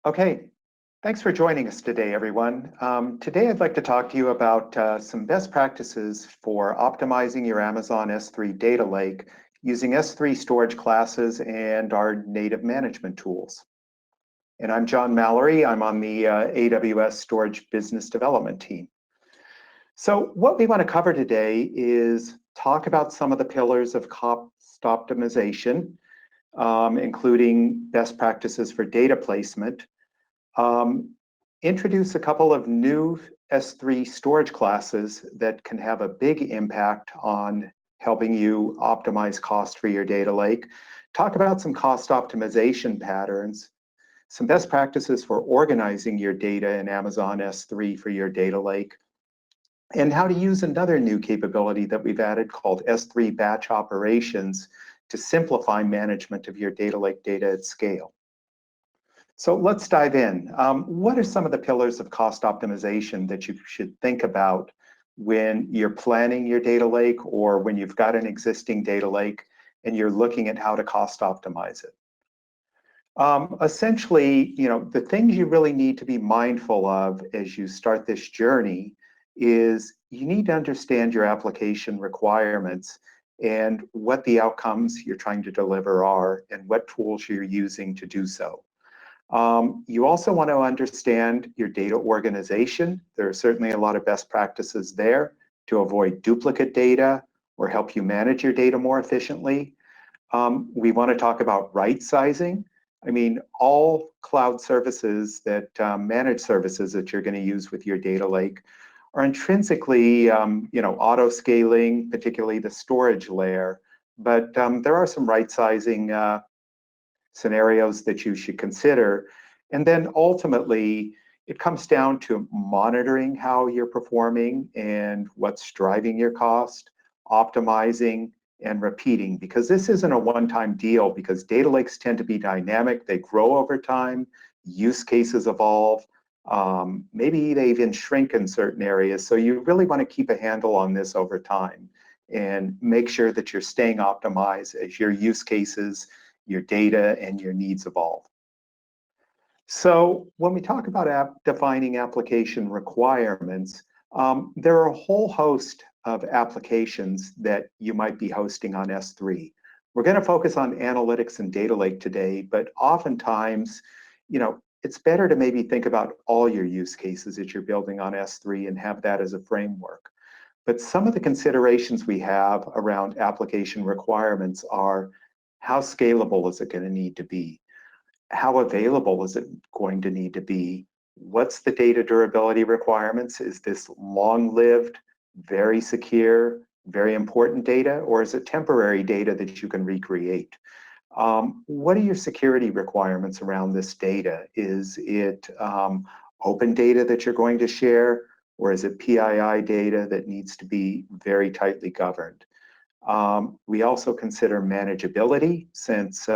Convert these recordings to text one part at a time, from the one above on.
Okay, thanks for joining us today, everyone. Today I'd like to talk to you about some best practices for optimizing your Amazon S3 data lake using S3 storage classes and our native management tools. And I'm John Mallory. I'm on the AWS Storage Business Development team. So what we want to cover today is talk about some of the pillars of cost optimization, including best practices for data placement, introduce a couple of new S3 storage classes that can have a big impact on helping you optimize cost for your data lake, talk about some cost optimization patterns, some best practices for organizing your data in Amazon S3 for your data lake, and how to use another new capability that we've added called S3 batch operations to simplify management of your data lake data at scale. So let's dive in. What are some of the pillars of cost optimization that you should think about when you're planning your data lake or when you've got an existing data lake and you're looking at how to cost optimize it? Essentially, the things you really need to be mindful of as you start this journey is you need to understand your application requirements and what the outcomes you're trying to deliver are and what tools you're using to do so. You also want to understand your data organization. There are certainly a lot of best practices there to avoid duplicate data or help you manage your data more efficiently. We want to talk about right sizing. I mean, all cloud services that manage services that you're going to use with your data lake are intrinsically, auto scaling, particularly the storage layer. But there are some right sizing scenarios that you should consider. And then ultimately, it comes down to monitoring how you're performing and what's driving your cost, optimizing, and repeating, because this isn't a one-time deal, because data lakes tend to be dynamic, they grow over time, use cases evolve, maybe they even shrink in certain areas. So you really want to keep a handle on this over time and make sure that you're staying optimized as your use cases, your data, and your needs evolve. So when we talk about defining application requirements, there are a whole host of applications that you might be hosting on S3. We're going to focus on analytics and data lake today, but oftentimes, it's better to maybe think about all your use cases that you're building on S3 and have that as a framework. But some of the considerations we have around application requirements are: how scalable is it going to need to be? How available is it going to need to be? What's the data durability requirements? Is this long-lived, very secure, very important data, or is it temporary data that you can recreate? What are your security requirements around this data? Is it open data that you're going to share, or is it PII data that needs to be very tightly governed? We also consider manageability, since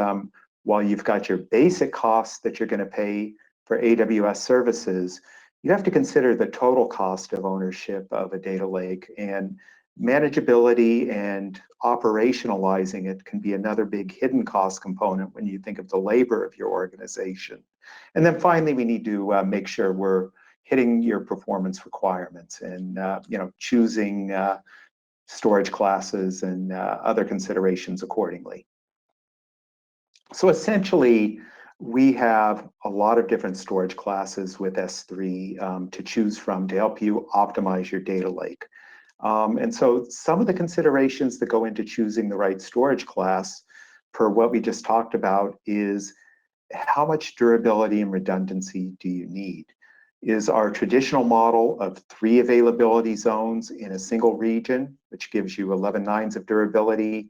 while you've got your basic costs that you're going to pay for AWS services, you have to consider the total cost of ownership of a data lake, and manageability and operationalizing it can be another big hidden cost component when you think of the labor of your organization. And then finally, we need to make sure we're hitting your performance requirements and choosing storage classes and other considerations accordingly. So essentially, we have a lot of different storage classes with S3 to choose from to help you optimize your data lake. And so some of the considerations that go into choosing the right storage class, per what we just talked about, is how much durability and redundancy do you need? Is our traditional model of 3 availability zones in a single region, which gives you 11 nines of durability,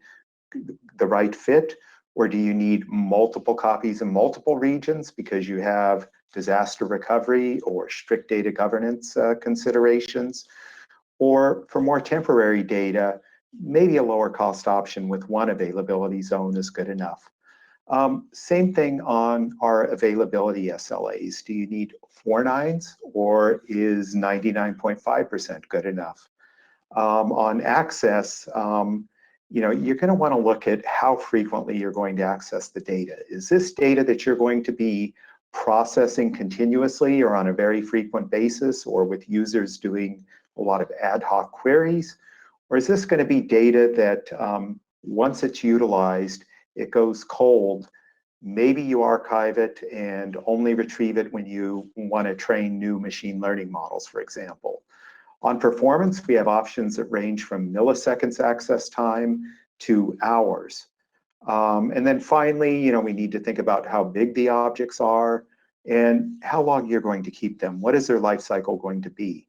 the right fit? Or do you need multiple copies in multiple regions because you have disaster recovery or strict data governance considerations? Or for more temporary data, maybe a lower cost option with 1 availability zone is good enough. Same thing on our availability SLAs. Do you need 4 nines, or is 99.5% good enough? On access, you're going to want to look at how frequently you're going to access the data. Is this data that you're going to be processing continuously or on a very frequent basis, or with users doing a lot of ad hoc queries? Or is this going to be data that once it's utilized, it goes cold? Maybe you archive it and only retrieve it when you want to train new machine learning models, for example. On performance, we have options that range from milliseconds access time to hours. And then finally, we need to think about how big the objects are and how long you're going to keep them. What is their life cycle going to be?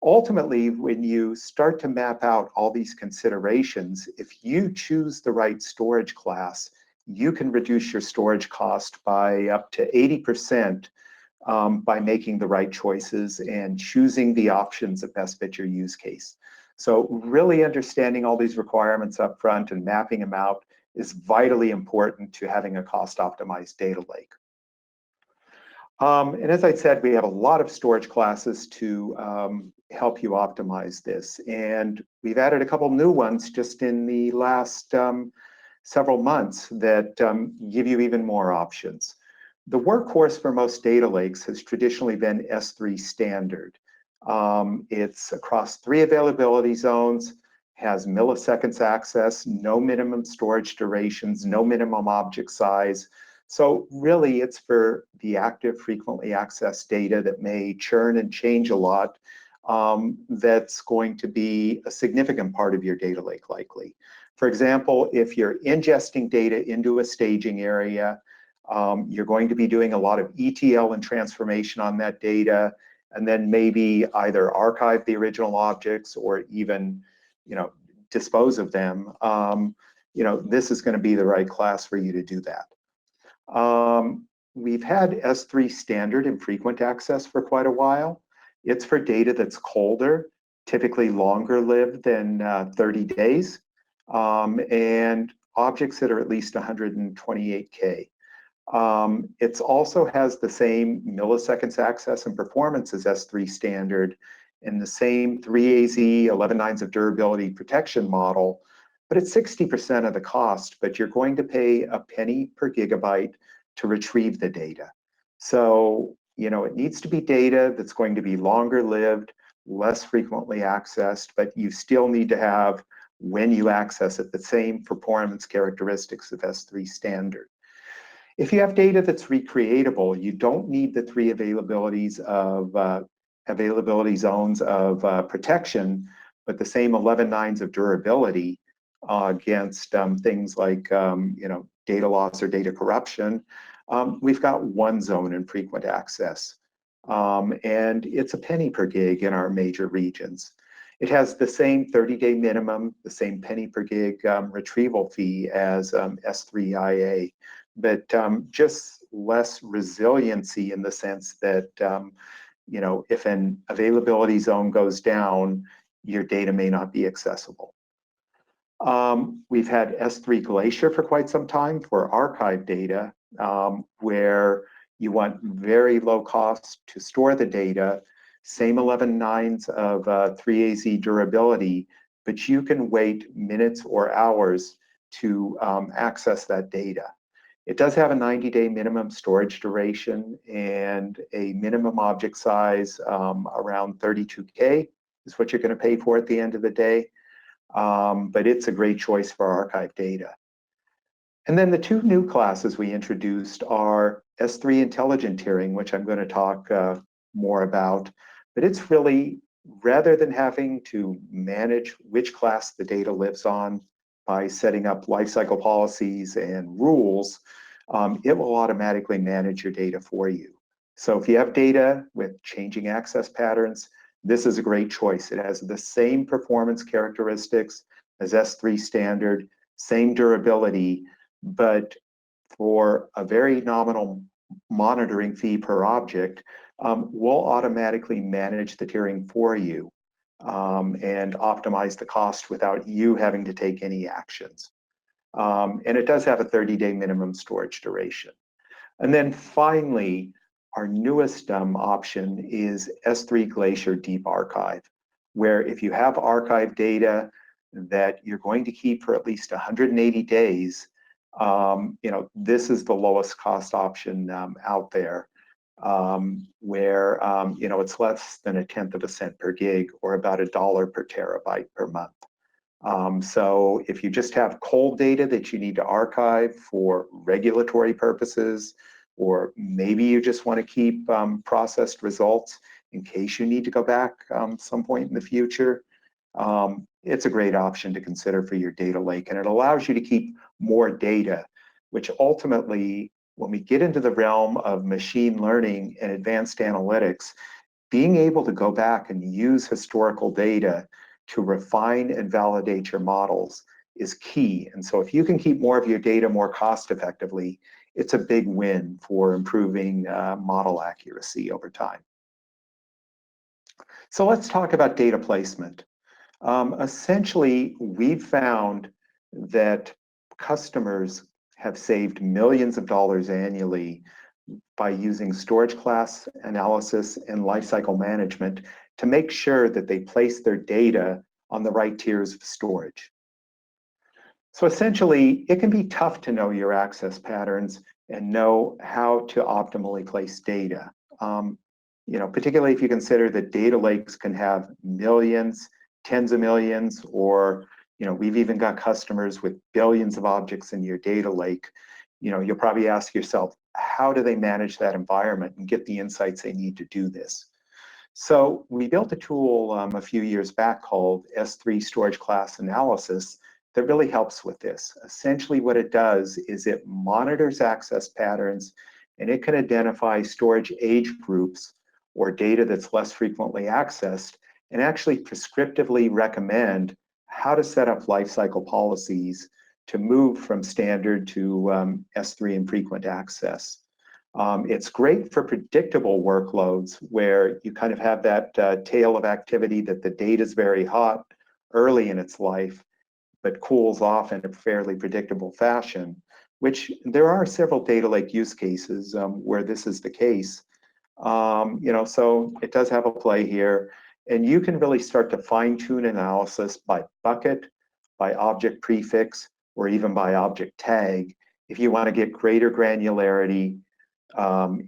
Ultimately, when you start to map out all these considerations, if you choose the right storage class, you can reduce your storage cost by up to 80% by making the right choices and choosing the options that best fit your use case. So really understanding all these requirements up front and mapping them out is vitally important to having a cost-optimized data lake. And as I said, we have a lot of storage classes to help you optimize this. And we've added a couple new ones just in the last several months that give you even more options. The workhorse for most data lakes has traditionally been S3 standard. It's across 3 availability zones, has milliseconds access, no minimum storage durations, no minimum object size. So really it's for the active, frequently accessed data that may churn and change a lot. That's going to be a significant part of your data lake likely. For example, if you're ingesting data into a staging area, you're going to be doing a lot of ETL and transformation on that data, and then maybe either archive the original objects or even dispose of them. This is going to be the right class for you to do that. We've had S3 standard infrequent access for quite a while. It's for data that's colder, typically longer lived than 30 days, and objects that are at least 128K. It also has the same milliseconds access and performance as S3 standard and the same 3AZ 11 nines of durability protection model, but it's 60% of the cost, but you're going to pay a penny per gigabyte to retrieve the data. So, it needs to be data that's going to be longer lived, less frequently accessed, but you still need to have, when you access it, the same performance characteristics of S3 standard. If you have data that's recreatable, you don't need the 3 availabilities of availability zones of protection, but the same 11 nines of durability against things like data loss or data corruption. We've got 1 zone in frequent access, and it's a penny per gig in our major regions. It has the same 30-day minimum, the same penny per gig retrieval fee as S3 IA, but just less resiliency in the sense that if an availability zone goes down, your data may not be accessible. We've had S3 Glacier for quite some time for archive data, where you want very low cost to store the data, same 11 nines of 3AZ durability, but you can wait minutes or hours to access that data. It does have a 90-day minimum storage duration and a minimum object size around 32K is what you're going to pay for at the end of the day. But it's a great choice for archive data. And then the 2 new classes we introduced are S3 intelligent tiering, which I'm going to talk more about. But it's really, rather than having to manage which class the data lives on by setting up lifecycle policies and rules, it will automatically manage your data for you. So if you have data with changing access patterns, this is a great choice. It has the same performance characteristics as S3 standard, same durability, but for a very nominal monitoring fee per object, we'll automatically manage the tiering for you and optimize the cost without you having to take any actions. And it does have a 30-day minimum storage duration. And then finally, our newest option is S3 Glacier Deep Archive, where if you have archive data that you're going to keep for at least 180 days, this is the lowest cost option out there, where it's less than 1/10 of a cent per gig, or about $1 per terabyte per month. So if you just have cold data that you need to archive for regulatory purposes, or maybe you just want to keep processed results in case you need to go back some point in the future, it's a great option to consider for your data lake. And it allows you to keep more data, which ultimately, when we get into the realm of machine learning and advanced analytics, being able to go back and use historical data to refine and validate your models is key. And so if you can keep more of your data more cost effectively, it's a big win for improving model accuracy over time. So let's talk about data placement. Essentially, we've found that customers have saved millions of dollars annually by using storage class analysis and lifecycle management to make sure that they place their data on the right tiers of storage. So essentially, it can be tough to know your access patterns and know how to optimally place data. Particularly if you consider that data lakes can have millions, tens of millions, or we've even got customers with billions of objects in your data lake. You'll probably ask yourself, how do they manage that environment and get the insights they need to do this? So we built a tool a few years back called S3 Storage Class Analysis that really helps with this. Essentially what it does is it monitors access patterns, and it can identify storage age groups or data that's less frequently accessed, and actually prescriptively recommend how to set up lifecycle policies to move from standard to S3 infrequent access. It's great for predictable workloads where you kind of have that tail of activity that the data is very hot early in its life, but cools off in a fairly predictable fashion, which there are several data lake use cases where this is the case. So it does have a play here. And you can really start to fine-tune analysis by bucket, by object prefix, or even by object tag if you want to get greater granularity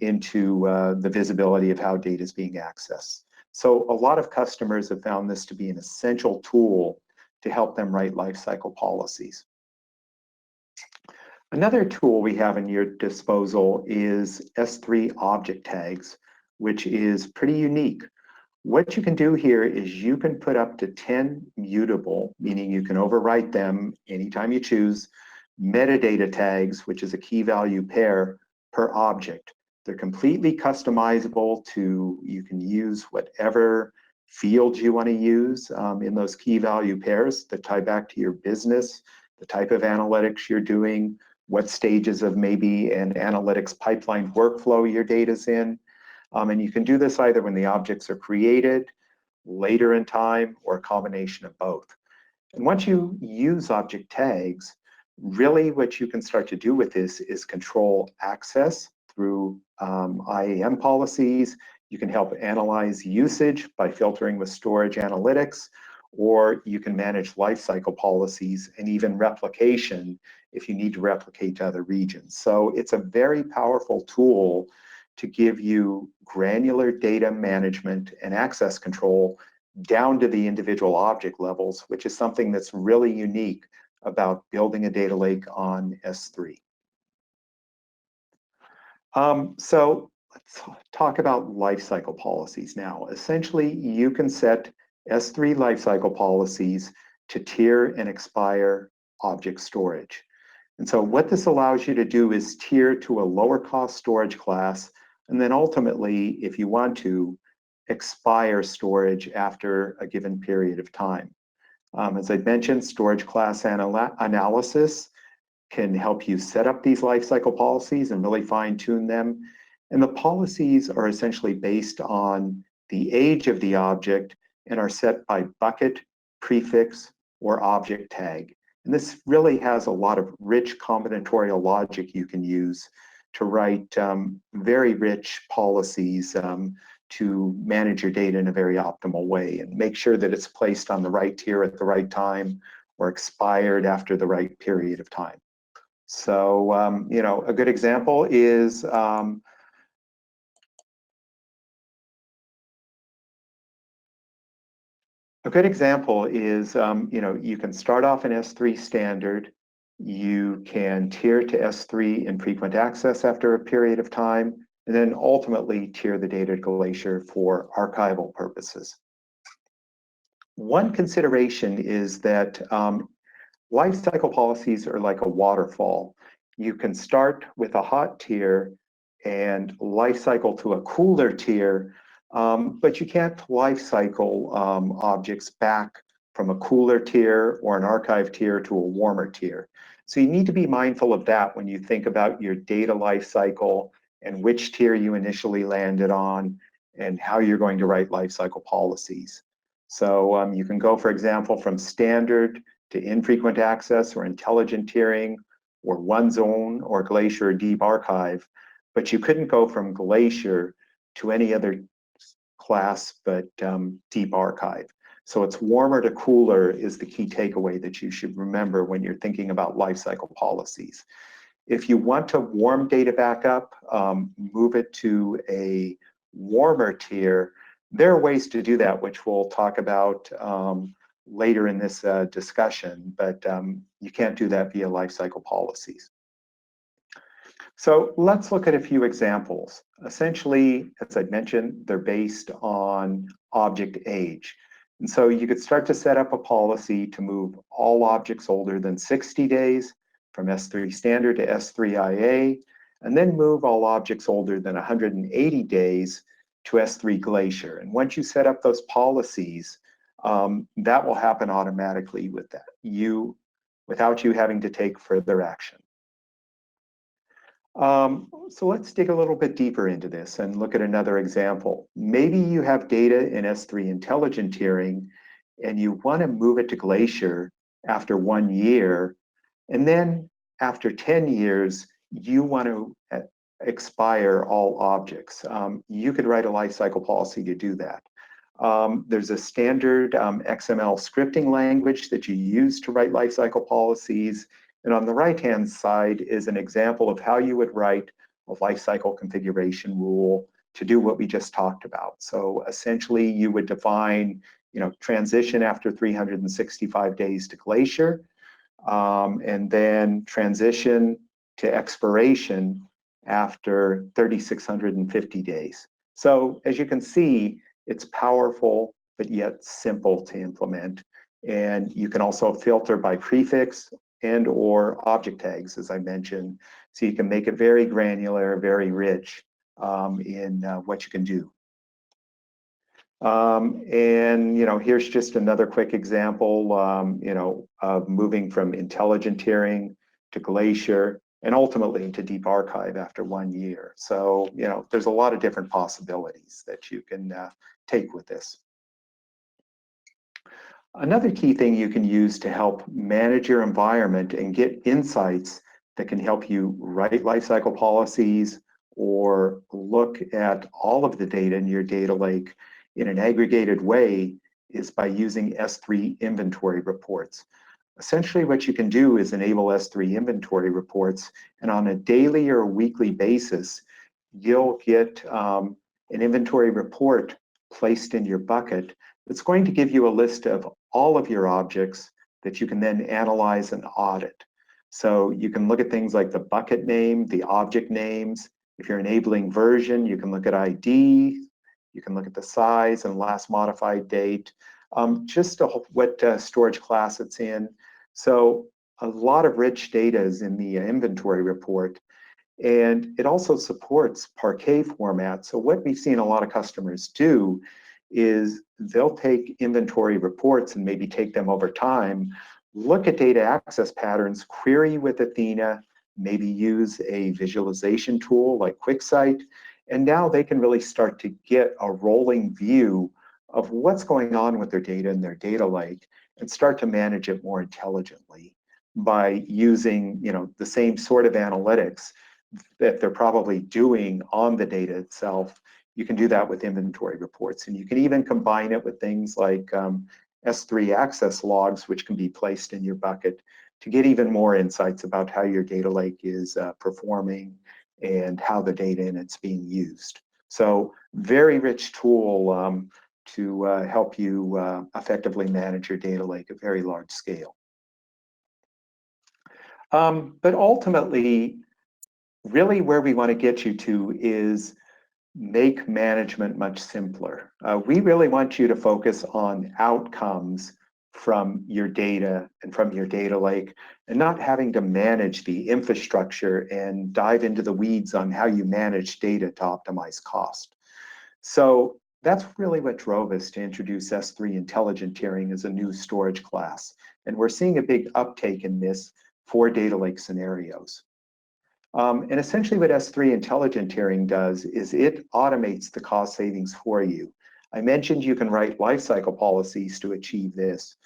into the visibility of how data is being accessed. So a lot of customers have found this to be an essential tool to help them write lifecycle policies. Another tool we have in your disposal is S3 object tags, which is pretty unique. What you can do here is you can put up to 10 mutable, meaning you can overwrite them anytime you choose, metadata tags, which is a key value pair per object. They're completely customizable you can use whatever fields you want to use in those key value pairs that tie back to your business, the type of analytics you're doing, what stages of maybe an analytics pipeline workflow your data's in. And you can do this either when the objects are created, later in time, or a combination of both. And once you use object tags, really what you can start to do with this is control access through IAM policies. You can help analyze usage by filtering with storage analytics, or you can manage lifecycle policies and even replication if you need to replicate to other regions. So it's a very powerful tool to give you granular data management and access control down to the individual object levels, which is something that's really unique about building a data lake on S3. So let's talk about lifecycle policies now. Essentially, you can set S3 lifecycle policies to tier and expire object storage. And so what this allows you to do is tier to a lower cost storage class, and then ultimately, if you want to, expire storage after a given period of time. As I mentioned, storage class analysis can help you set up these lifecycle policies and really fine-tune them. And the policies are essentially based on the age of the object and are set by bucket, prefix, or object tag. And this really has a lot of rich combinatorial logic you can use to write very rich policies to manage your data in a very optimal way and make sure that it's placed on the right tier at the right time or expired after the right period of time. So, a good example is you can start off in S3 standard, you can tier to S3 infrequent access after a period of time, and then ultimately tier the data to Glacier for archival purposes. One consideration is that lifecycle policies are like a waterfall. You can start with a hot tier and lifecycle to a cooler tier, but you can't lifecycle objects back from a cooler tier or an archive tier to a warmer tier. So you need to be mindful of that when you think about your data lifecycle and which tier you initially landed on and how you're going to write lifecycle policies. So you can go, for example, from standard to infrequent access or intelligent tiering or one zone or Glacier or deep archive, but you couldn't go from Glacier to any other class but deep archive. So it's warmer to cooler is the key takeaway that you should remember when you're thinking about lifecycle policies. If you want to warm data back up, move it to a warmer tier, there are ways to do that, which we'll talk about later in this discussion, but you can't do that via lifecycle policies. So let's look at a few examples. Essentially, as I mentioned, they're based on object age. And so you could start to set up a policy to move all objects older than 60 days from S3 standard to S3 IA, and then move all objects older than 180 days to S3 Glacier. And once you set up those policies, that will happen automatically with that, without you having to take further action. So let's dig a little bit deeper into this and look at another example. Maybe you have data in S3 intelligent tiering and you want to move it to Glacier after 1 year, and then after 10 years, you want to expire all objects. You could write a lifecycle policy to do that. There's a standard XML scripting language that you use to write lifecycle policies. And on the right-hand side is an example of how you would write a lifecycle configuration rule to do what we just talked about. So essentially, you would define, transition after 365 days to Glacier, and then transition to expiration after 3,650 days. So as you can see, it's powerful, but yet simple to implement. And you can also filter by prefix and or object tags, as I mentioned. So you can make it very granular, very rich in what you can do. Here's just another quick example, of moving from intelligent tiering to Glacier and ultimately to deep archive after 1 year. So, there's a lot of different possibilities that you can take with this. Another key thing you can use to help manage your environment and get insights that can help you write lifecycle policies or look at all of the data in your data lake in an aggregated way is by using S3 inventory reports. Essentially, what you can do is enable S3 inventory reports, and on a daily or weekly basis, you'll get an inventory report placed in your bucket that's going to give you a list of all of your objects that you can then analyze and audit. So you can look at things like the bucket name, the object names. If you're enabling version, you can look at ID, you can look at the size and last modified date, just what storage class it's in. So a lot of rich data is in the inventory report. And it also supports Parquet format. So what we've seen a lot of customers do is they'll take inventory reports and maybe take them over time, look at data access patterns, query with Athena, maybe use a visualization tool like QuickSight, and now they can really start to get a rolling view of what's going on with their data in their data lake and start to manage it more intelligently by using, the same sort of analytics that they're probably doing on the data itself. You can do that with inventory reports, and you can even combine it with things like S3 access logs, which can be placed in your bucket to get even more insights about how your data lake is performing and how the data in it's being used. So very rich tool to help you effectively manage your data lake at very large scale. But ultimately, really where we want to get you to is make management much simpler. We really want you to focus on outcomes from your data and from your data lake, and not having to manage the infrastructure and dive into the weeds on how you manage data to optimize cost. So that's really what drove us to introduce S3 Intelligent Tiering as a new storage class. And we're seeing a big uptake in this for data lake scenarios. And essentially what S3 Intelligent Tiering does is it automates the cost savings for you. I mentioned you can write lifecycle policies to achieve this,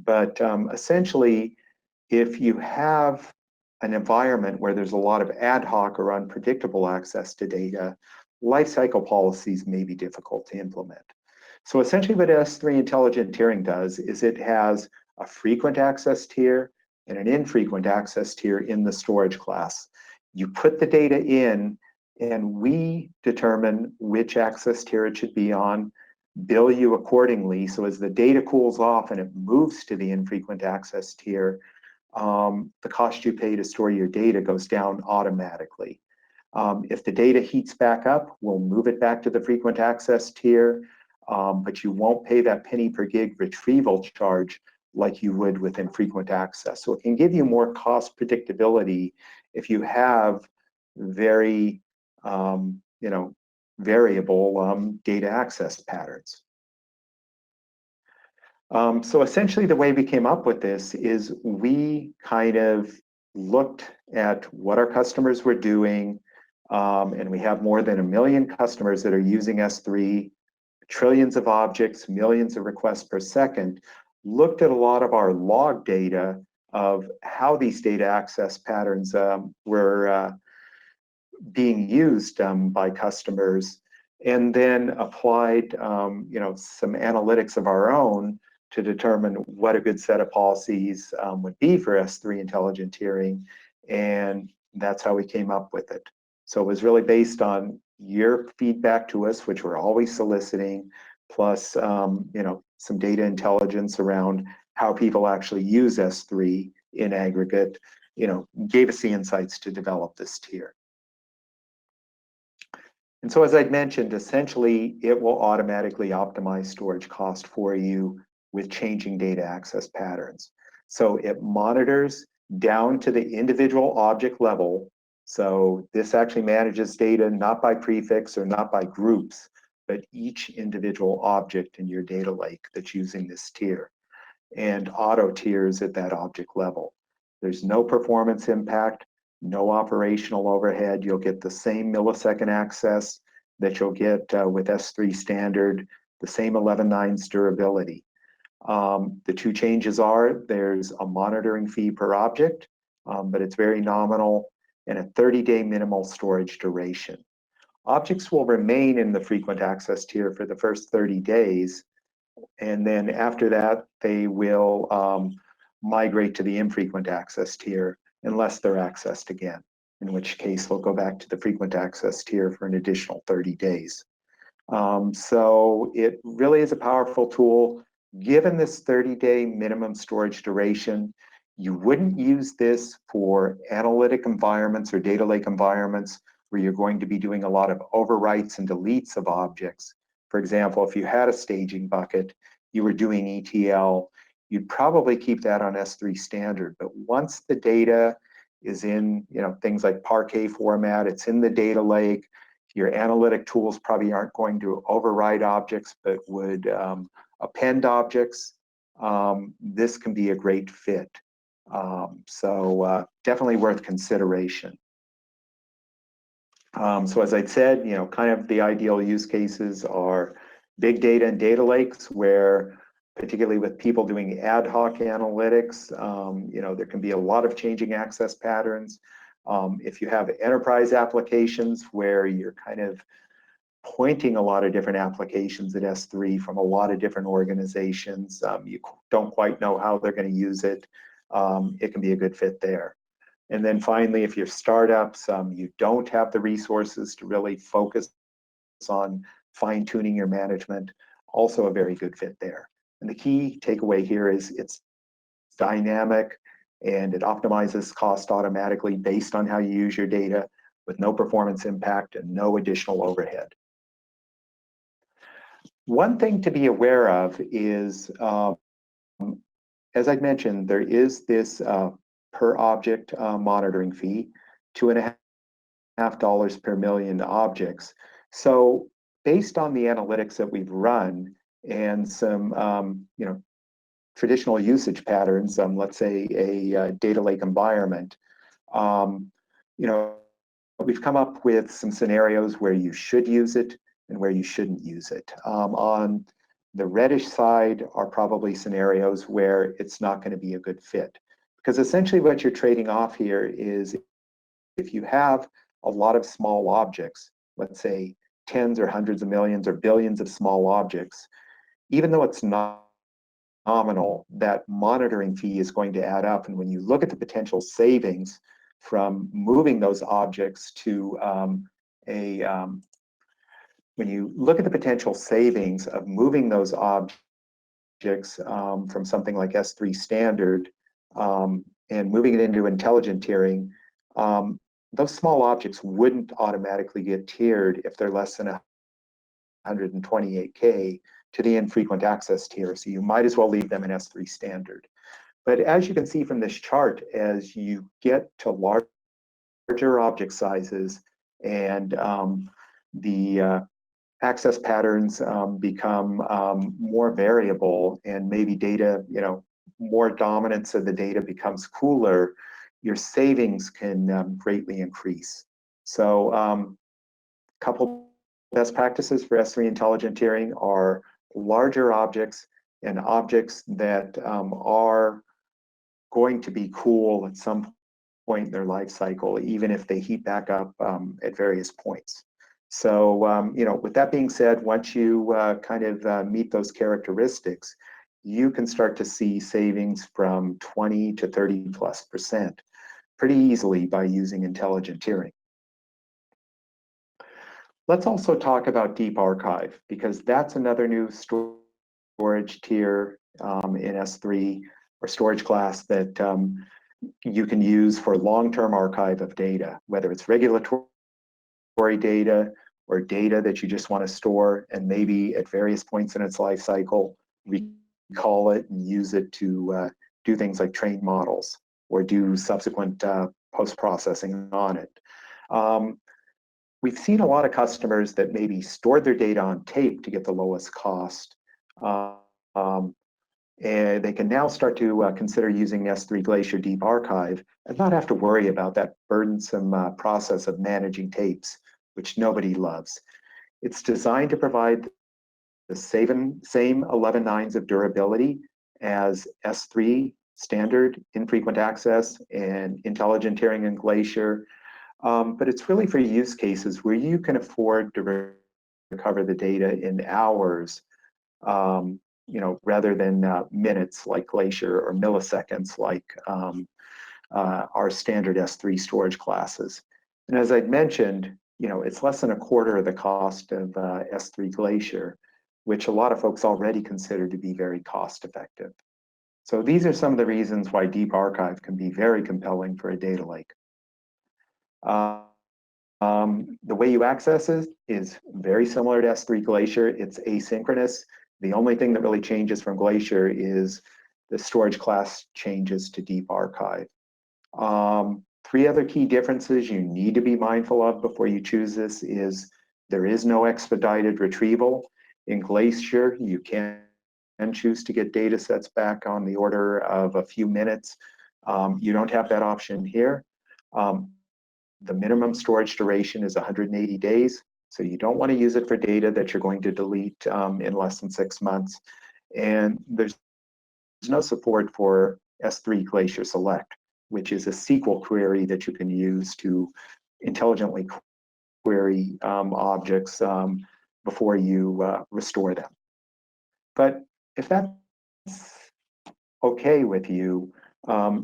but essentially, if you have an environment where there's a lot of ad hoc or unpredictable access to data, lifecycle policies may be difficult to implement. So essentially what S3 Intelligent Tiering does is it has a frequent access tier and an infrequent access tier in the storage class. You put the data in, and we determine which access tier it should be on, bill you accordingly. So as the data cools off and it moves to the infrequent access tier, the cost you pay to store your data goes down automatically. If the data heats back up, we'll move it back to the frequent access tier, but you won't pay that penny per gig retrieval charge like you would with infrequent access. So it can give you more cost predictability if you have very, variable data access patterns. So essentially the way we came up with this is we kind of looked at what our customers were doing, and we have more than 1 million customers that are using S3, trillions of objects, millions of requests per second, looked at a lot of our log data of how these data access patterns were being used by customers, and then applied some analytics of our own to determine what a good set of policies would be for S3 Intelligent Tiering, and that's how we came up with it. So it was really based on your feedback to us, which we're always soliciting, plus some data intelligence around how people actually use S3 in aggregate, gave us the insights to develop this tier. And so as I'd mentioned, essentially it will automatically optimize storage cost for you with changing data access patterns. So it monitors down to the individual object level. So this actually manages data not by prefix or not by groups, but each individual object in your data lake that's using this tier, and auto tiers at that object level. There's no performance impact, no operational overhead. You'll get the same millisecond access that you'll get with S3 standard, the same 11.9's durability. The two changes are there's a monitoring fee per object, but it's very nominal, and a 30-day minimal storage duration. Objects will remain in the frequent access tier for the first 30 days, and then after that, they will migrate to the infrequent access tier unless they're accessed again, in which case they'll go back to the frequent access tier for an additional 30 days. So it really is a powerful tool. Given this 30-day minimum storage duration, you wouldn't use this for analytic environments or data lake environments where you're going to be doing a lot of overwrites and deletes of objects. For example, if you had a staging bucket, you were doing ETL, you'd probably keep that on S3 standard. But once the data is in things like Parquet format, it's in the data lake, your analytic tools probably aren't going to override objects, but would append objects. This can be a great fit. So definitely worth consideration. So as I said, kind of the ideal use cases are big data and data lakes, where particularly with people doing ad hoc analytics, there can be a lot of changing access patterns. If you have enterprise applications where you're kind of pointing a lot of different applications at S3 from a lot of different organizations, you don't quite know how they're going to use it. it can be a good fit there. And then finally, if you're startups, you don't have the resources to really focus on fine-tuning your management, also a very good fit there. And the key takeaway here is it's dynamic and it optimizes cost automatically based on how you use your data with no performance impact and no additional overhead. One thing to be aware of is, as I mentioned, there is this per object monitoring fee, $2.50 per million objects. So based on the analytics that we've run and some traditional usage patterns, let's say a data lake environment, we've come up with some scenarios where you should use it and where you shouldn't use it. On the reddish side are probably scenarios where it's not going to be a good fit. Because essentially what you're trading off here is if you have a lot of small objects, let's say tens or hundreds of millions or billions of small objects, even though it's not nominal, that monitoring fee is going to add up. And when you look at the potential savings from moving those objects to when you look at the potential savings of moving those objects from something like S3 standard and moving it into intelligent tiering, those small objects wouldn't automatically get tiered if they're less than 128K to the infrequent access tier. So you might as well leave them in S3 standard. But as you can see from this chart, as you get to larger object sizes and the access patterns become more variable and maybe data, more dominance of the data becomes cooler, your savings can greatly increase. So a couple best practices for S3 intelligent tiering are larger objects and objects that are going to be cool at some point in their life cycle, even if they heat back up at various points. So, with that being said, once you meet those characteristics, you can start to see savings from 20 to 30+% pretty easily by using intelligent tiering. Let's also talk about Deep Archive, because that's another new storage tier in S3 or storage class that you can use for long-term archive of data, whether it's regulatory data or data that you just want to store and maybe at various points in its life cycle, recall it and use it to do things like train models or do subsequent post-processing on it. We've seen a lot of customers that maybe stored their data on tape to get the lowest cost. And they can now start to consider using S3 Glacier Deep Archive and not have to worry about that burdensome process of managing tapes, which nobody loves. It's designed to provide the same 11 nines of durability as S3 standard, infrequent access, and intelligent tiering and Glacier. But it's really for use cases where you can afford to recover the data in hours, rather than minutes like Glacier or milliseconds like our standard S3 storage classes. And as I'd mentioned, it's less than a quarter of the cost of S3 Glacier, which a lot of folks already consider to be very cost effective. So these are some of the reasons why Deep Archive can be very compelling for a data lake. The way you access it is very similar to S3 Glacier. It's asynchronous. The only thing that really changes from Glacier is the storage class changes to Deep Archive. 3 other key differences you need to be mindful of before you choose this is there is no expedited retrieval. In Glacier, you can choose to get data sets back on the order of a few minutes. You don't have that option here. The minimum storage duration is 180 days, so you don't want to use it for data that you're going to delete in less than 6 months. And there's no support for S3 Glacier Select, which is a SQL query that you can use to intelligently query objects before you restore them. But if that's okay with you,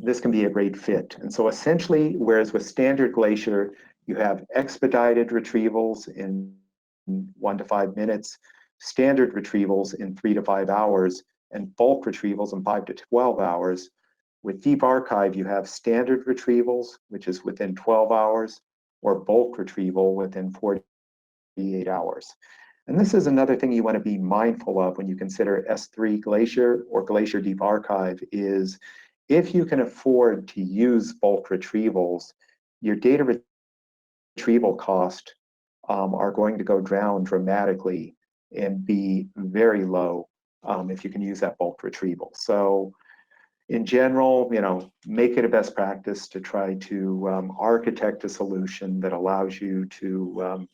this can be a great fit. And so essentially, whereas with standard Glacier, you have expedited retrievals in 1 to 5 minutes, standard retrievals in 3 to 5 hours, and bulk retrievals in 5 to 12 hours. With Deep Archive, you have standard retrievals, which is within 12 hours, or bulk retrieval within 48 hours. And this is another thing you want to be mindful of when you consider S3 Glacier or Glacier Deep Archive is if you can afford to use bulk retrievals, your data retrieval cost are going to go down dramatically and be very low if you can use that bulk retrieval. So in general, make it a best practice to try to architect a solution that allows you to,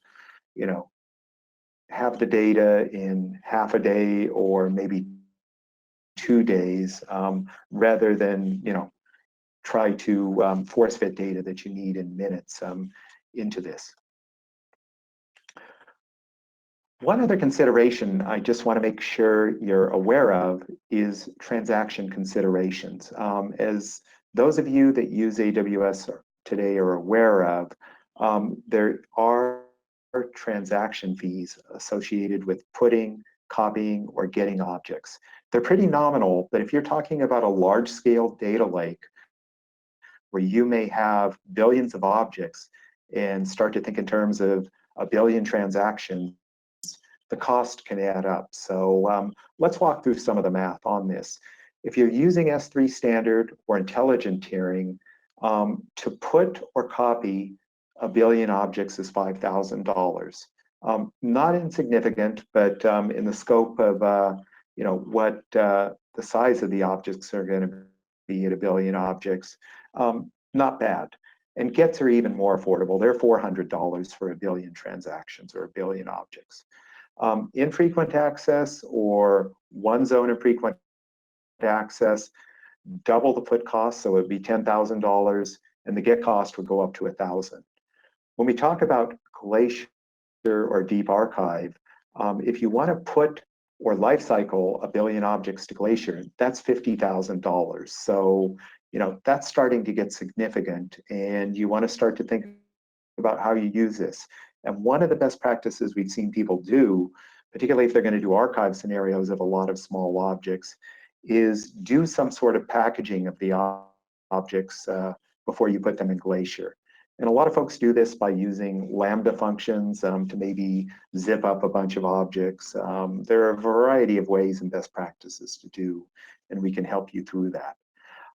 have the data in half a day or maybe 2 days, rather than, try to force fit data that you need in minutes into this. One other consideration I just want to make sure you're aware of is transaction considerations. As those of you that use AWS today are aware of, there are transaction fees associated with putting, copying, or getting objects. They're pretty nominal, but if you're talking about a large-scale data lake where you may have billions of objects and start to think in terms of a billion transactions, the cost can add up. So let's walk through some of the math on this. If you're using S3 standard or intelligent tiering, to put or copy a billion objects is $5,000. Not insignificant, but in the scope of what the size of the objects are going to be at a billion objects, not bad. And gets are even more affordable. They're $400 for a billion transactions or a billion objects. Infrequent access or one zone infrequent access, double the put cost, so it would be $10,000, and the get cost would go up to $1,000. When we talk about Glacier or Deep Archive, if you want to put or lifecycle a billion objects to Glacier, that's $50,000. So, that's starting to get significant, and you want to start to think about how you use this. And one of the best practices we've seen people do, particularly if they're going to do archive scenarios of a lot of small objects, is do some sort of packaging of the objects before you put them in Glacier. And a lot of folks do this by using Lambda functions to maybe zip up a bunch of objects. There are a variety of ways and best practices to do, and we can help you through that.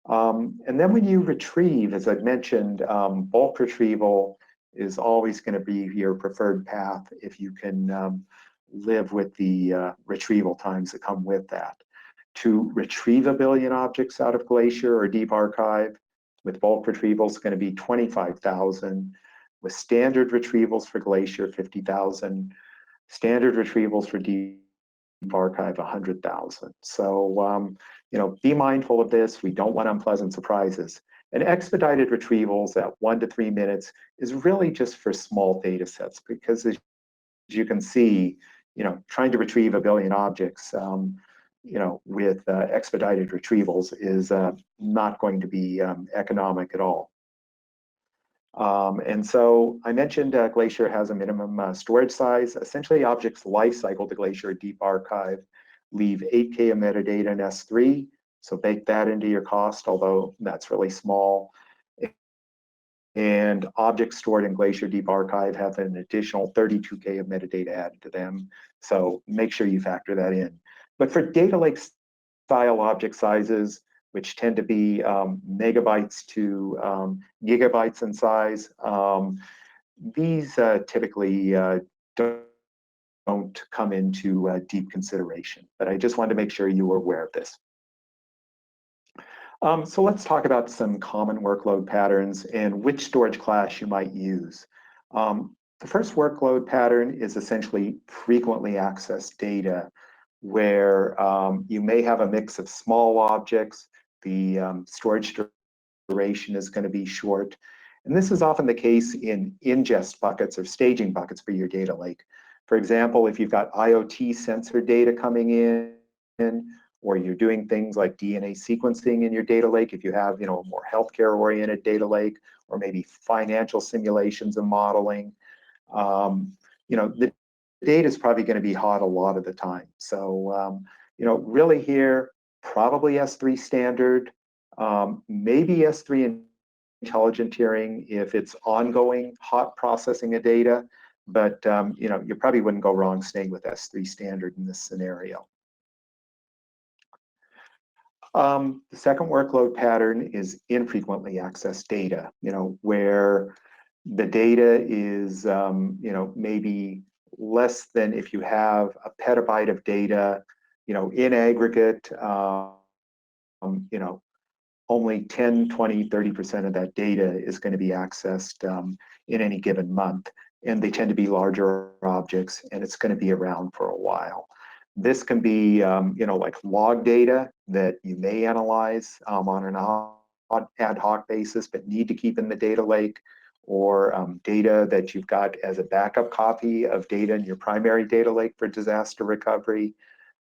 And then when you retrieve, as I've mentioned, bulk retrieval is always going to be your preferred path if you can live with the retrieval times that come with that. To retrieve a billion objects out of Glacier or Deep Archive with bulk retrieval is going to be $25,000. With standard retrievals for Glacier, $50,000. Standard retrievals for Deep Archive, $100,000. So, be mindful of this. We don't want unpleasant surprises. And expedited retrievals at 1 to 3 minutes is really just for small data sets because as you can see, trying to retrieve a billion objects, with expedited retrievals is not going to be economic at all. And so I mentioned Glacier has a minimum storage size. Essentially, objects lifecycle to Glacier Deep Archive leave 8K of metadata in S3. So bake that into your cost, although that's really small. And objects stored in Glacier Deep Archive have an additional 32K of metadata added to them. So make sure you factor that in. But for data lake style object sizes, which tend to be megabytes to gigabytes in size, these typically don't come into deep consideration. But I just wanted to make sure you were aware of this. So let's talk about some common workload patterns and which storage class you might use. The first workload pattern is essentially frequently accessed data, where you may have a mix of small objects. The storage duration is going to be short. And this is often the case in ingest buckets or staging buckets for your data lake. For example, if you've got IoT sensor data coming in, or you're doing things like DNA sequencing in your data lake, if you have, a more healthcare-oriented data lake, or maybe financial simulations and modeling, the data is probably going to be hot a lot of the time. So, really here, probably S3 standard, maybe S3 intelligent tiering if it's ongoing hot processing of data, but you probably wouldn't go wrong staying with S3 standard in this scenario. The second workload pattern is infrequently accessed data, where the data is, maybe less than, if you have a petabyte of data, in aggregate, only 10, 20, 30% of that data is going to be accessed in any given month. And they tend to be larger objects, and it's going to be around for a while. This can be, like log data that you may analyze on an ad hoc basis, but need to keep in the data lake, or data that you've got as a backup copy of data in your primary data lake for disaster recovery,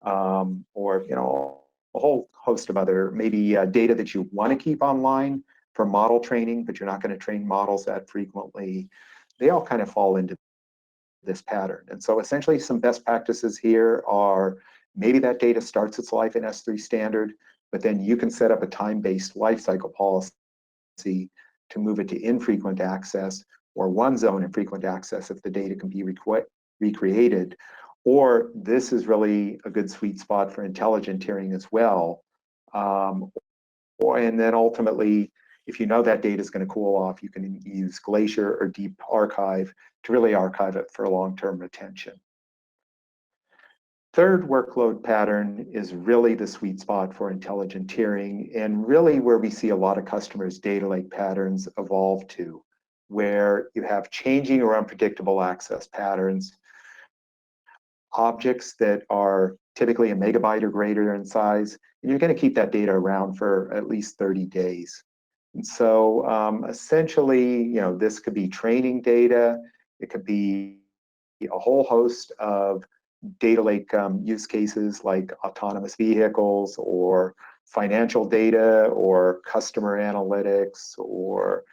or a whole host of other maybe data that you want to keep online for model training, but you're not going to train models that frequently. They all kind of fall into this pattern. And so essentially some best practices here are maybe that data starts its life in S3 standard, but then you can set up a time-based lifecycle policy to move it to infrequent access, or one zone infrequent access if the data can be recreated. Or this is really a good sweet spot for intelligent tiering as well. And then ultimately, if you know that data is going to cool off, you can use Glacier or Deep Archive to really archive it for long-term retention. Third workload pattern is really the sweet spot for intelligent tiering, and really where we see a lot of customers' data lake patterns evolve to, where you have changing or unpredictable access patterns, objects that are typically a megabyte or greater in size, and you're going to keep that data around for at least 30 days. And so essentially, this could be training data, it could be a whole host of data lake use cases like autonomous vehicles, or financial data, or customer analytics, or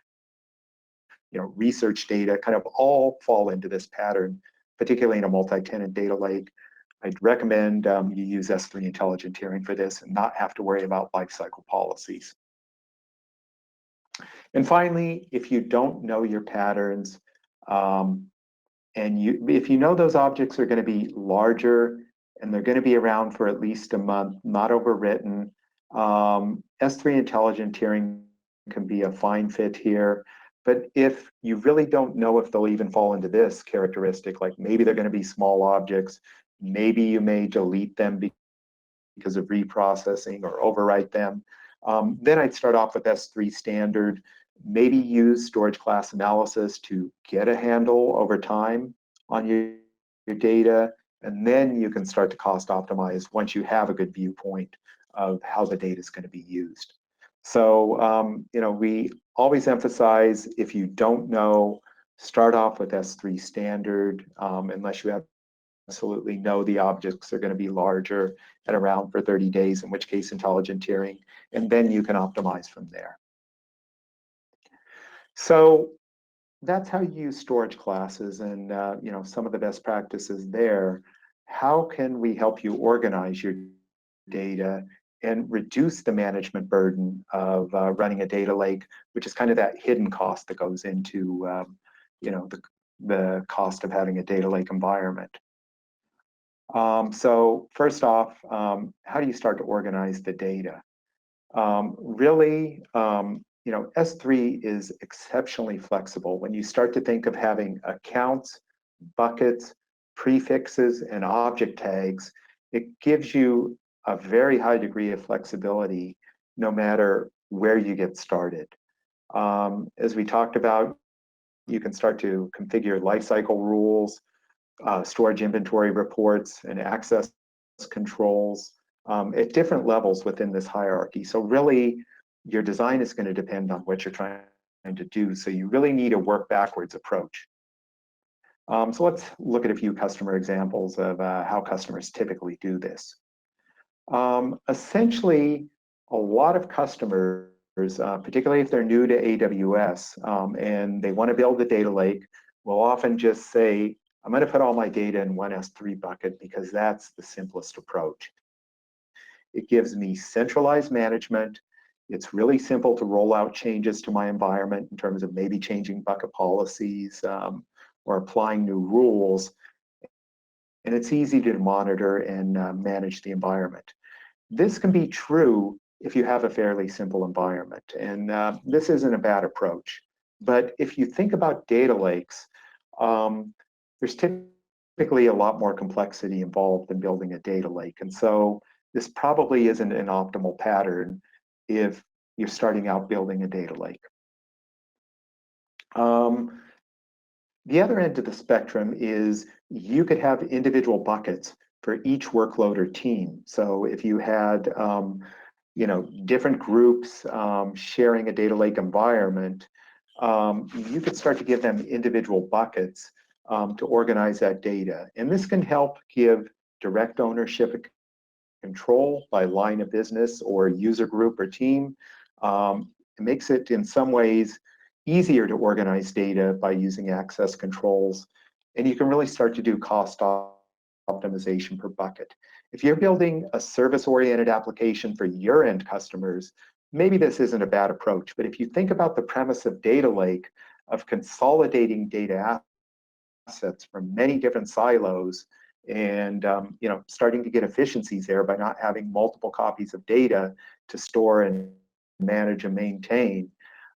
research data, kind of all fall into this pattern, particularly in a multi-tenant data lake. I'd recommend you use S3 intelligent tiering for this and not have to worry about lifecycle policies. And finally, if you don't know your patterns, if you know those objects are going to be larger and they're going to be around for at least a month, not overwritten, S3 intelligent tiering can be a fine fit here. But if you really don't know if they'll even fall into this characteristic, like maybe they're going to be small objects, maybe you may delete them because of reprocessing or overwrite them, then I'd start off with S3 standard, maybe use storage class analysis to get a handle over time on your data, and then you can start to cost optimize once you have a good viewpoint of how the data is going to be used. So, we always emphasize, if you don't know, start off with S3 standard, unless you absolutely know the objects are going to be larger and around for 30 days, in which case intelligent tiering, and then you can optimize from there. So that's how you use storage classes, and some of the best practices there. How can we help you organize your data and reduce the management burden of running a data lake, which is kind of that hidden cost that goes into the cost of having a data lake environment? So first off, how do you start to organize the data? Really, S3 is exceptionally flexible. When you start to think of having accounts, buckets, prefixes, and object tags, it gives you a very high degree of flexibility no matter where you get started. As we talked about, you can start to configure lifecycle rules, storage inventory reports, and access controls at different levels within this hierarchy. So really, your design is going to depend on what you're trying to do. So you really need a work backwards approach. So let's look at a few customer examples of how customers typically do this. Essentially, a lot of customers, particularly if they're new to AWS and they want to build a data lake, will often just say, I'm going to put all my data in one S3 bucket because that's the simplest approach. It gives me centralized management. It's really simple to roll out changes to my environment in terms of maybe changing bucket policies or applying new rules. And it's easy to monitor and manage the environment. This can be true if you have a fairly simple environment. And this isn't a bad approach. But if you think about data lakes, there's typically a lot more complexity involved in building a data lake. And so this probably isn't an optimal pattern if you're starting out building a data lake. The other end of the spectrum is you could have individual buckets for each workload or team. So if you had different groups sharing a data lake environment, you could start to give them individual buckets to organize that data. And this can help give direct ownership and control by line of business or user group or team. It makes it in some ways easier to organize data by using access controls. And you can really start to do cost optimization per bucket. If you're building a service-oriented application for your end customers, maybe this isn't a bad approach. But if you think about the premise of data lake, of consolidating data assets from many different silos and starting to get efficiencies there by not having multiple copies of data to store and manage and maintain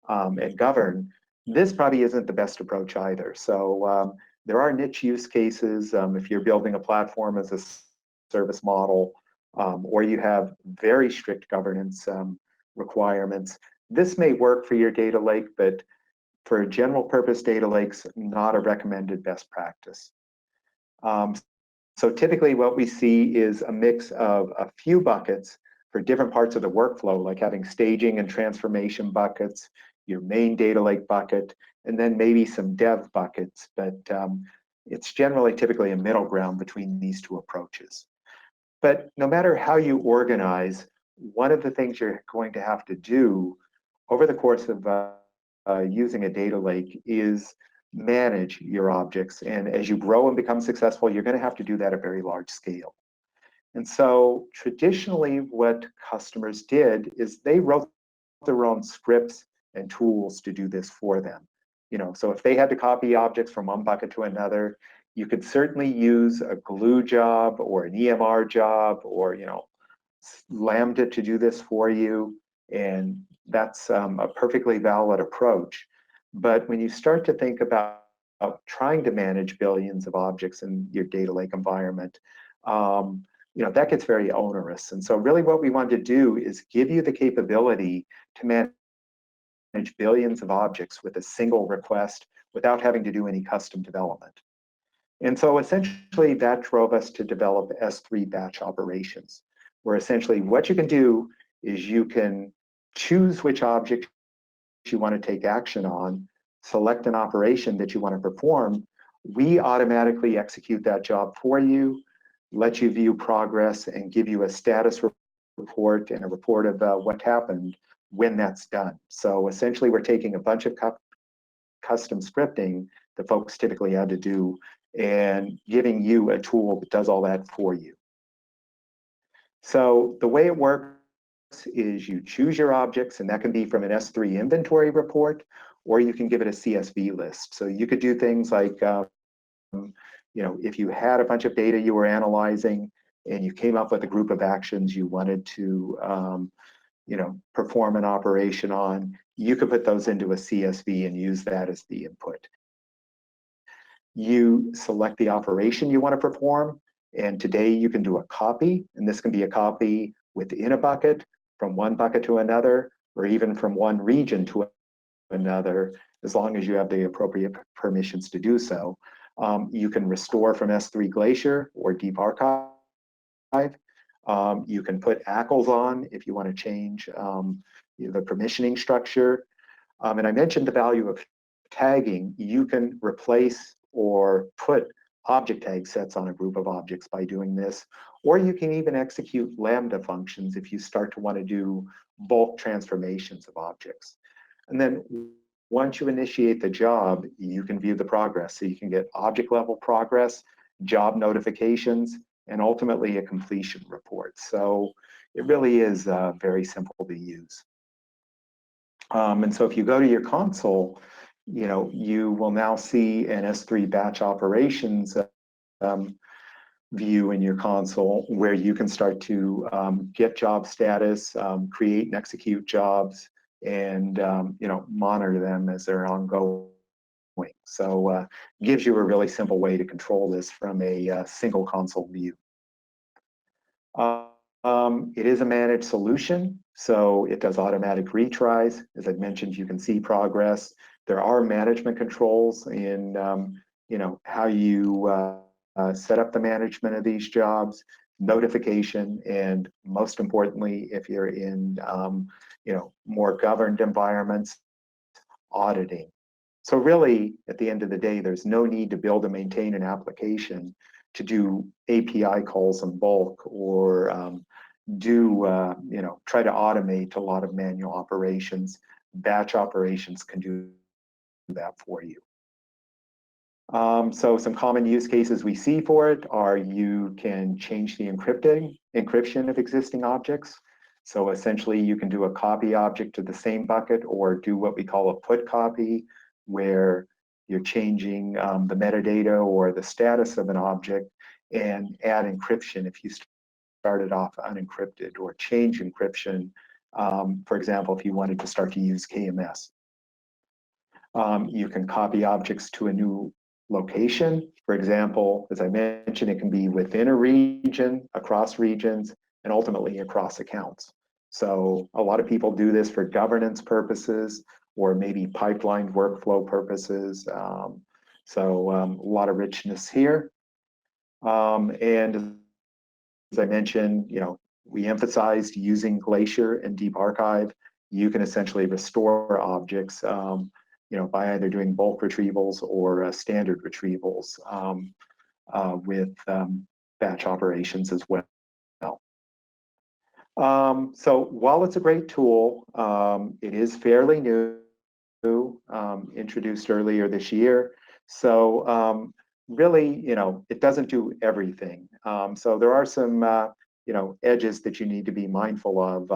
and govern, this probably isn't the best approach either. So there are niche use cases if you're building a platform as a service model or you have very strict governance requirements. This may work for your data lake, but for general purpose data lakes, not a recommended best practice. So typically what we see is a mix of a few buckets for different parts of the workflow, like having staging and transformation buckets, your main data lake bucket, and then maybe some dev buckets. But it's generally typically a middle ground between these two approaches. But no matter how you organize, one of the things you're going to have to do over the course of using a data lake is manage your objects. And as you grow and become successful, you're going to have to do that at very large scale. And so traditionally what customers did is they wrote their own scripts and tools to do this for them. So if they had to copy objects from one bucket to another, you could certainly use a glue job or an EMR job or Lambda to do this for you. And that's a perfectly valid approach. But when you start to think about trying to manage billions of objects in your data lake environment, that gets very onerous. And so really what we want to do is give you the capability to manage billions of objects with a single request without having to do any custom development. And so essentially that drove us to develop S3 batch operations, where essentially what you can do is you can choose which object you want to take action on, select an operation that you want to perform. We automatically execute that job for you, let you view progress, and give you a status report and a report of what happened when that's done. So essentially, we're taking a bunch of custom scripting that folks typically had to do and giving you a tool that does all that for you. So the way it works is you choose your objects, and that can be from an S3 inventory report, or you can give it a CSV list. So you could do things like, if you had a bunch of data you were analyzing and you came up with a group of actions you wanted to perform an operation on, you could put those into a CSV and use that as the input. You select the operation you want to perform, and today you can do a copy, and this can be a copy within a bucket, from one bucket to another, or even from one region to another, as long as you have the appropriate permissions to do so. You can restore from S3 Glacier or Deep Archive. You can put ACLs on if you want to change the permissioning structure. And I mentioned the value of tagging. You can replace or put object tag sets on a group of objects by doing this, or you can even execute Lambda functions if you start to want to do bulk transformations of objects. And then once you initiate the job, you can view the progress. So you can get object level progress, job notifications, and ultimately a completion report. So it really is very simple to use. And so if you go to your console, you will now see an S3 batch operations view in your console where you can start to get job status, create and execute jobs, and monitor them as they're ongoing. So gives you a really simple way to control this from a single console view. It is a managed solution, so it does automatic retries. As I've mentioned, you can see progress. There are management controls in how you set up the management of these jobs, notification, and most importantly, if you're in more governed environments, auditing. So really, at the end of the day, there's no need to build and maintain an application to do API calls in bulk or try to automate a lot of manual operations. Batch operations can do that for you. So some common use cases we see for it are you can change the encryption of existing objects. So essentially you can do a copy object to the same bucket or do what we call a put copy, where you're changing the metadata or the status of an object and add encryption if you started off unencrypted, or change encryption, for example, if you wanted to start to use KMS. You can copy objects to a new location. For example, as I mentioned, it can be within a region, across regions, and ultimately across accounts. So a lot of people do this for governance purposes or maybe pipeline workflow purposes. So a lot of richness here. And as I mentioned, we emphasized using Glacier and Deep Archive. You can essentially restore objects by either doing bulk retrievals or standard retrievals with batch operations as well. So while it's a great tool, it is fairly new, introduced earlier this year. So really, it doesn't do everything. So there are some, edges that you need to be mindful of.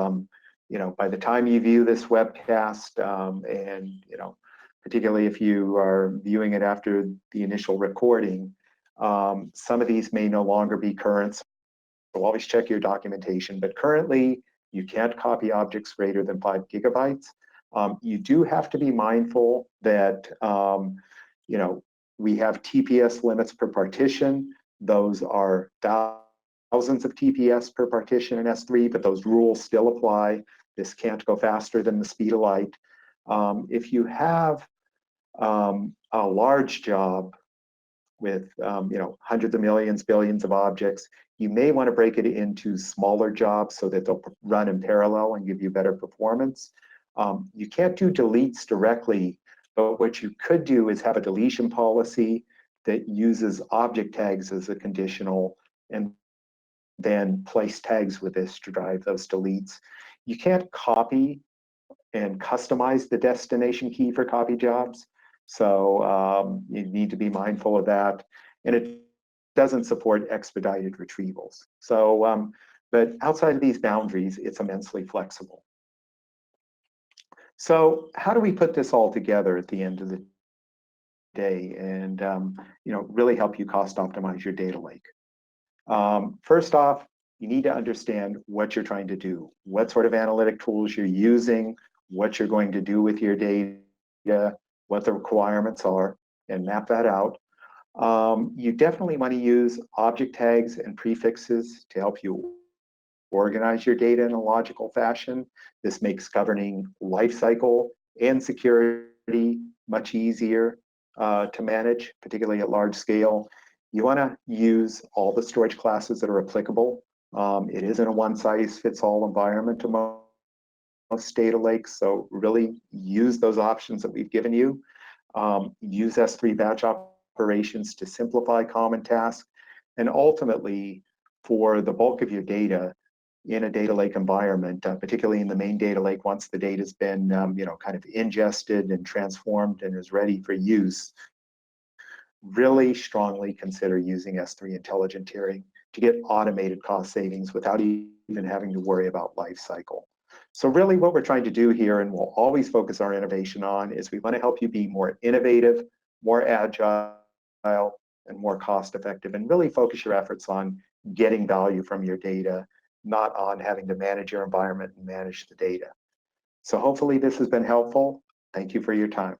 By the time you view this webcast, and particularly if you are viewing it after the initial recording, some of these may no longer be current. So always check your documentation. But currently, you can't copy objects greater than 5 gigabytes. You do have to be mindful that we have TPS limits per partition. Those are thousands of TPS per partition in S3, but those rules still apply. This can't go faster than the speed of light. If you have a large job with hundreds of millions, billions of objects, you may want to break it into smaller jobs so that they'll run in parallel and give you better performance. You can't do deletes directly, but what you could do is have a deletion policy that uses object tags as a conditional and then place tags with this to drive those deletes. You can't copy and customize the destination key for copy jobs. So you need to be mindful of that. And it doesn't support expedited retrievals. So, but outside of these boundaries, it's immensely flexible. So how do we put this all together at the end of the day and really help you cost optimize your data lake? First off, you need to understand what you're trying to do, what sort of analytic tools you're using, what you're going to do with your data, what the requirements are, and map that out. You definitely want to use object tags and prefixes to help you organize your data in a logical fashion. This makes governing lifecycle and security much easier to manage, particularly at large scale. You want to use all the storage classes that are applicable. It isn't a one-size-fits-all environment to most data lakes, so really use those options that we've given you. Use S3 batch operations to simplify common tasks, and ultimately, for the bulk of your data in a data lake environment, particularly in the main data lake, once the data's been kind of ingested and transformed and is ready for use, really strongly consider using S3 intelligent tiering to get automated cost savings without even having to worry about life cycle. So really what we're trying to do here, and we'll always focus our innovation on, is we want to help you be more innovative, more agile, and more cost effective, and really focus your efforts on getting value from your data, not on having to manage your environment and manage the data. So hopefully this has been helpful. Thank you for your time.